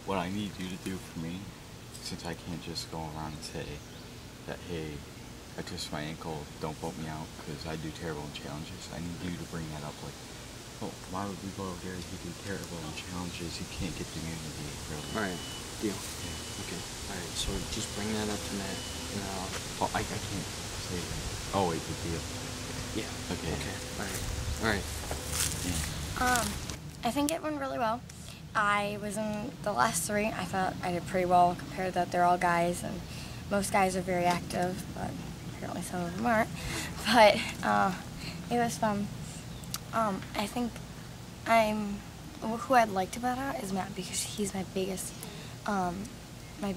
what I need you to do for me, since I can't just go around and say that, hey, I twisted my ankle, don't vote me out because I do terrible in challenges. I need you to bring that up, like, oh, why would we vote Gary? He do terrible in challenges. He can't get the immunity. Really. All right, deal. Yeah. Okay. All right. So just bring that up to Matt. Oh, I can't say that. Oh wait, the deal. Yeah. Okay. Okay. All right. I think it went really well. I was in the last 3. I thought I did pretty well compared that they're all guys, and most guys are very active, but apparently some of them aren't. But it was fun. I think who I'd like to bet out is Matt because he's my biggest, oh my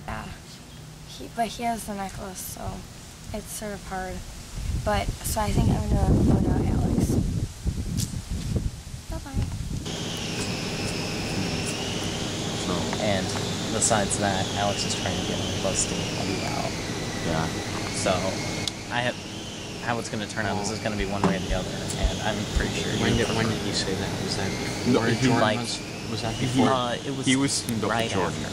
god. But he has the necklace, so it's sort of hard. But, so I think I'm gonna vote out Alex. Bye-bye. And besides that, Alex is trying to get me close to you out. Yeah. So, how it's going to turn out, this is going to be one way or the other, and I'm pretty sure. When did you say that? Was that before Jordan was that before? He was teamed up right with Jordan.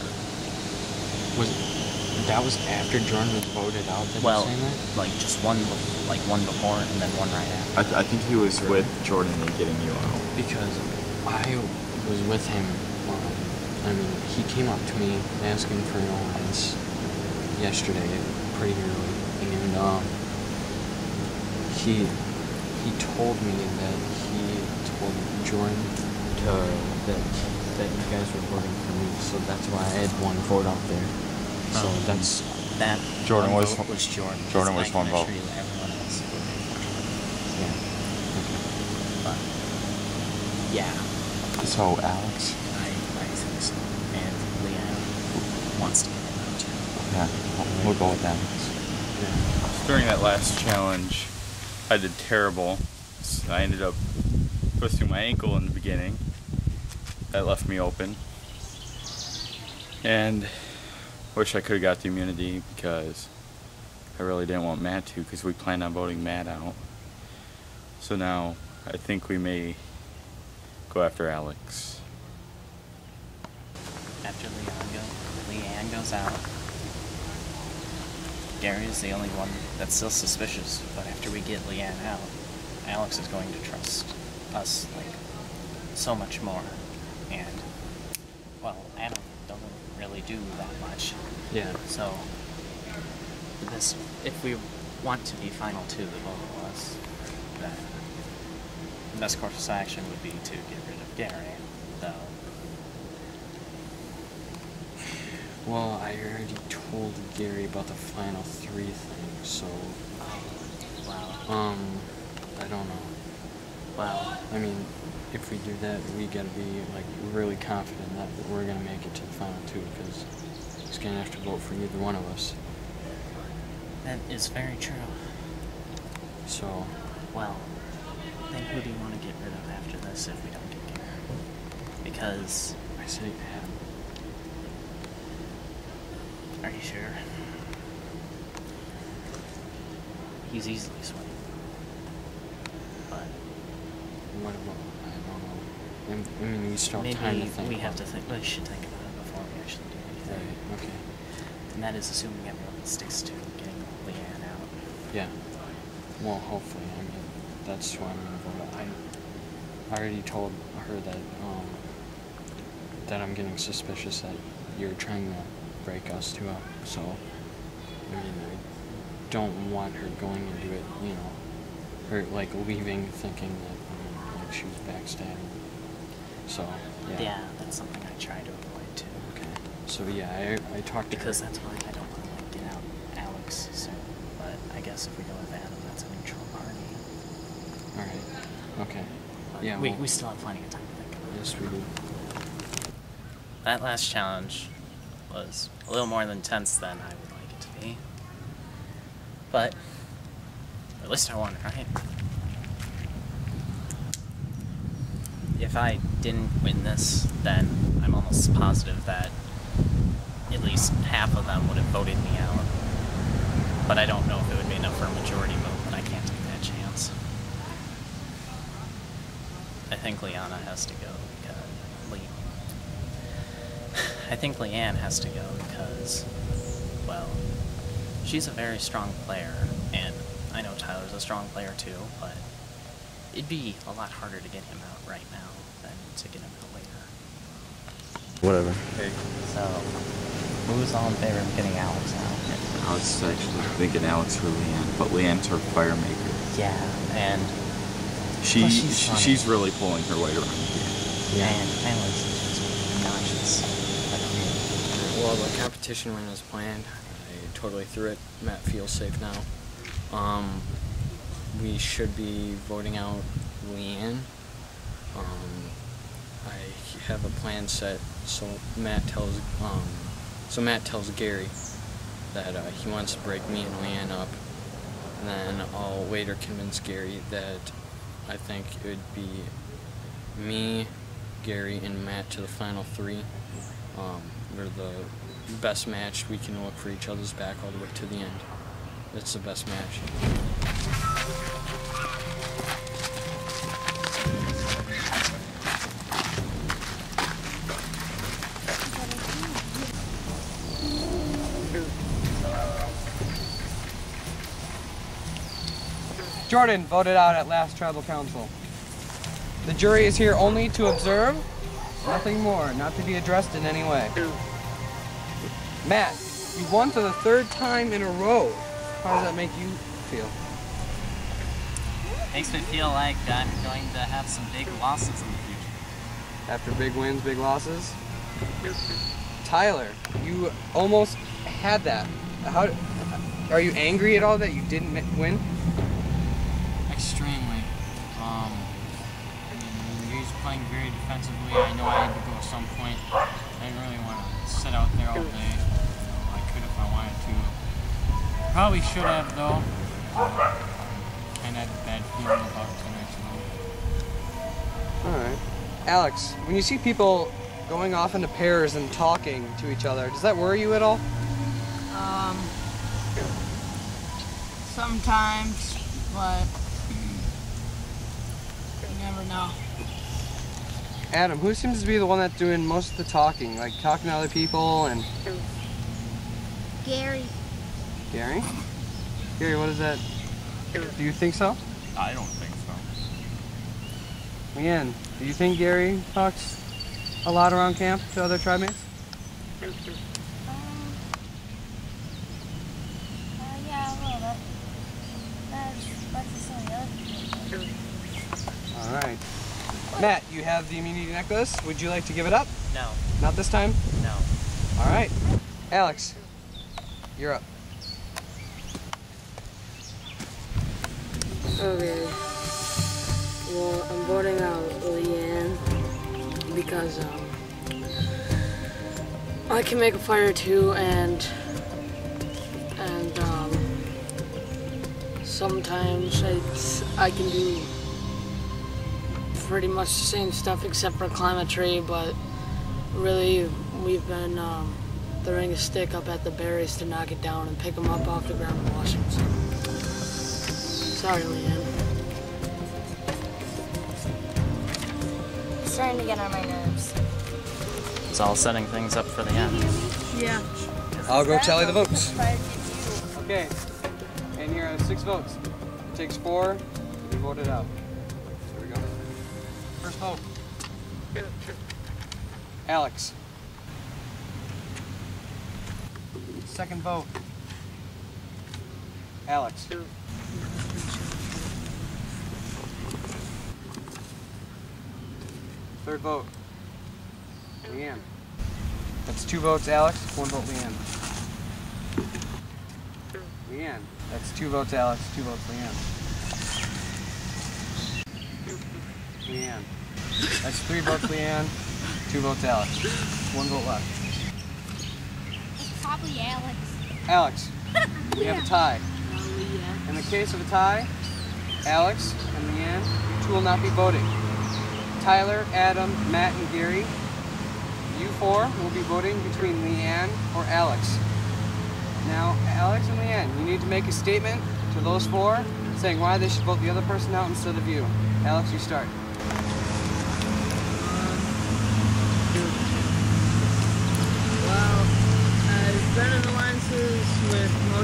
That was after Jordan was voted out? Well, like just one before and then one right after. I think he was with Jordan and getting you out. Because I was with him. I mean, he came up to me asking for an alliance yesterday, pretty early, and he told me that he told Jordan that you guys were voting for me, so that's why I had one vote out there. So that's that. Jordan was Jordan. Jordan was one vote. Everyone else. Yeah. Okay. But yeah. So Alex. I think so. And Leann wants to get him out too. Yeah, we'll go with Alex. Yeah. During that last challenge, I did terrible. I ended up twisting my ankle in the beginning. That left me open. And wish I could have got the immunity because I really didn't want Matt to, because we planned on voting Matt out. So now I think we go after Alex. After Leann goes out, Gary is the only one that's still suspicious, but after we get Leann out, Alex is going to trust us, like, so much more. And, well, Adam doesn't really do that much. Yeah. So, if we want to be final two, the both of us, then the best course of action would be to get rid of Gary, though. Well, I already told Gary about the final 3 thing, so... Wow. I don't know. Wow. I mean, if we do that, we gotta be, like, really confident that we're gonna make it to the final 2, because he's gonna have to vote for either one of us. That is very true. So... Well, then who do you want to get rid of after this if we don't get Gary? Because... I say Adam. Are you sure? He's easily swayed. But... What about... I don't know. I mean, we still have time to think. We should think about it before we actually do anything. Right, okay. And that is assuming everyone sticks to getting Leann out. Yeah. Well, hopefully. I mean, that's why I'm gonna vote. I already told her that, that I'm getting suspicious that you're trying to break us two up. So, I mean, I don't want her going into it, you know, or, like, leaving thinking that, like, she was backstabbing. So, yeah. Yeah, that's something I try to avoid, too. Okay. So, yeah, I talked to her. Because that's why I don't want to, like, get out Alex soon. But I guess if we go with Adam, that's a neutral party. Alright. Okay. But Yeah, we still have plenty of time to think about it. Yes, we do. That last challenge was a little more intense than I would like it to be. But at least I won, right? If I didn't win this, then I'm almost positive that at least half of them would have voted me out. But I don't know if it would be enough for a majority vote, but I can't take that chance. I think Liana has to go because I think Leann has to go because, well, she's a very strong player, and I know Tyler's a strong player too, but it'd be a lot harder to get him out right now than to get him out later. Whatever. Hey. So, who's all in favor of getting Alex out? I was actually thinking Alex for Leann, but Leann's her fire maker. Yeah, and she's really pulling her weight around here. Yeah. And Tyler's just obnoxious. I don't know. Well, the competition went as planned. I totally threw it. Matt feels safe now. We should be voting out Leann. I have a plan set. So Matt tells Gary that he wants to break me and Leann up, and then I'll later convince Gary that I think it would be me, Gary, and Matt to the final three. We're the best match. We can look for each other's back all the way to the end. It's the best match. Jordan voted out at last tribal council. The jury is here only to observe, nothing more, not to be addressed in any way. Matt, you won for the third time in a row. How does that make you feel? Makes me feel like I'm going to have some big losses in the future. After big wins, big losses? Tyler, you almost had that. How are you angry at all that you didn't win? Extremely. He was playing very defensively. I know I had to go at some point. I didn't really want to sit out there all day. I could if I wanted to. Probably should have though. Kind of had a bad feeling about tonight's game. Alright. Alex, when you see people going off into pairs and talking to each other, does that worry you at all? Sometimes, but you never know. Adam, who seems to be the one that's doing most of the talking, like talking to other people and... Gary. Gary? Gary, what is that? Do you think so? I don't think so. Leann, do you think Gary talks a lot around camp to other tribe mates? Yeah, a little bit. That's just some of the other people. All right. Matt, you have the immunity necklace. Would you like to give it up? No. Not this time? No. All right. Alex, you're up. Okay. Well, I'm voting out Leann because I can make a fire too, and sometimes I can do pretty much the same stuff except for climb a tree, but really we've been throwing a stick up at the berries to knock it down and pick them up off the ground and wash them. So. Sorry, Leann. It's starting to get on my nerves. It's all setting things up for the end. Yeah. I'll go tally the votes. Okay. And here are 6 votes. It takes 4 to be voted out. Here we go. First vote. Alex. Second vote. Alex. Third vote. Leann. That's 2 votes, Alex. 1 vote, Leann. Leann. That's 2 votes, Alex. 2 votes, Leann. Leann. That's 3 votes, Leann. 2 votes, Alex. 1 vote left. It's probably Alex. Alex. We have a tie. In the case of a tie, Alex and Leann, you 2 will not be voting. Tyler, Adam, Matt, and Gary, you 4 will be voting between Leann or Alex. Now, Alex and Leann, you need to make a statement to those 4 saying why they should vote the other person out instead of you. Alex, you start.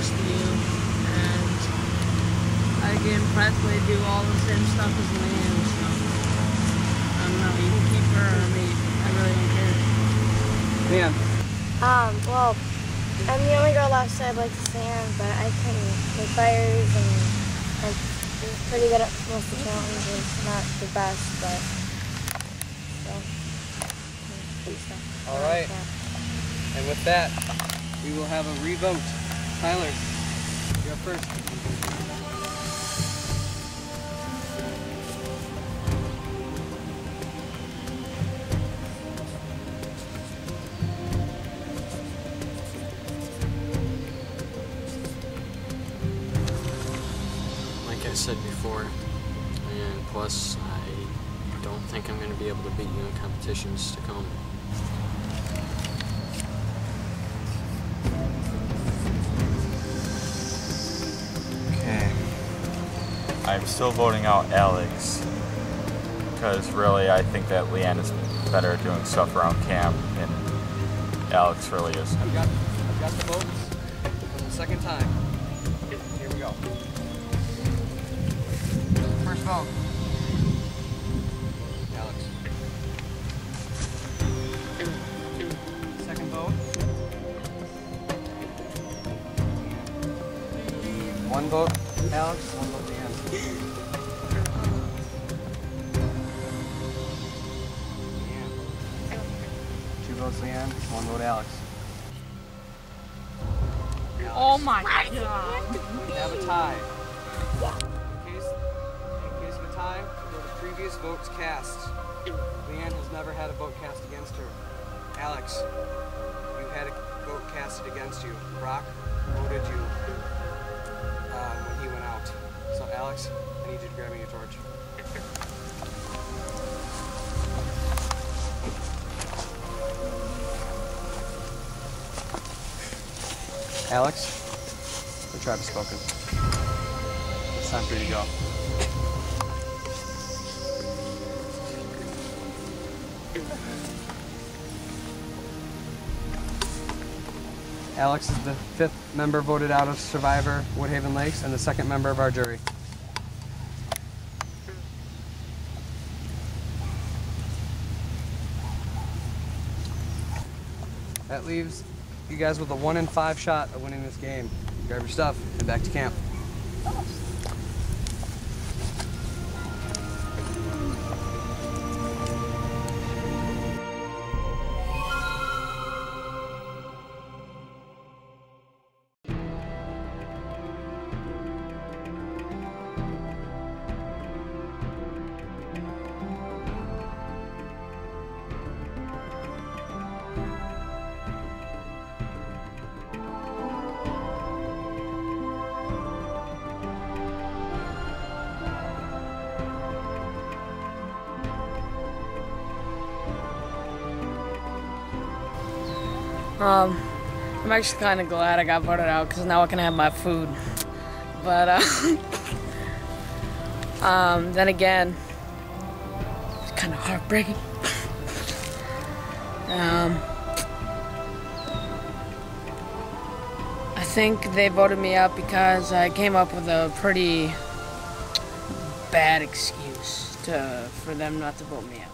close to you, and I can practically do all the same stuff as Leann, so I don't know, you can keep her or me. I really don't care. Leann. Well, I'm the only girl left, so I'd like to stand, but I can make fires and I'm pretty good at most of the challenges. Not the best, but still. All right. And with that, we will have a revote. Tyler, you're up first. Like I said before, and plus I don't think I'm going to be able to beat you in competitions to come. Okay. I'm still voting out Alex because really I think that Leann is better at doing stuff around camp and Alex really isn't. I've got the votes for the second time. Here we go. First vote. Alex. Second vote. One vote, Alex. One vote, Leann. Two votes, Leann. One vote, Alex. Oh my god. We have a tie. In case of a tie, we go to previous votes cast. Leann has never had a vote cast against her. Alex, you had a vote casted against you. Brock voted you when he went out. So Alex, I need you to grab me a torch. Alex, the tribe has spoken. It's time for you to go. Alex is the 5th member voted out of Survivor Woodhaven Lakes and the 2nd member of our jury. That leaves you guys with a 1 in 5 shot of winning this game. Grab your stuff and back to camp. I'm actually kind of glad I got voted out because now I can have my food. But then again, it's kind of heartbreaking. I think they voted me out because I came up with a pretty bad excuse for them not to vote me out.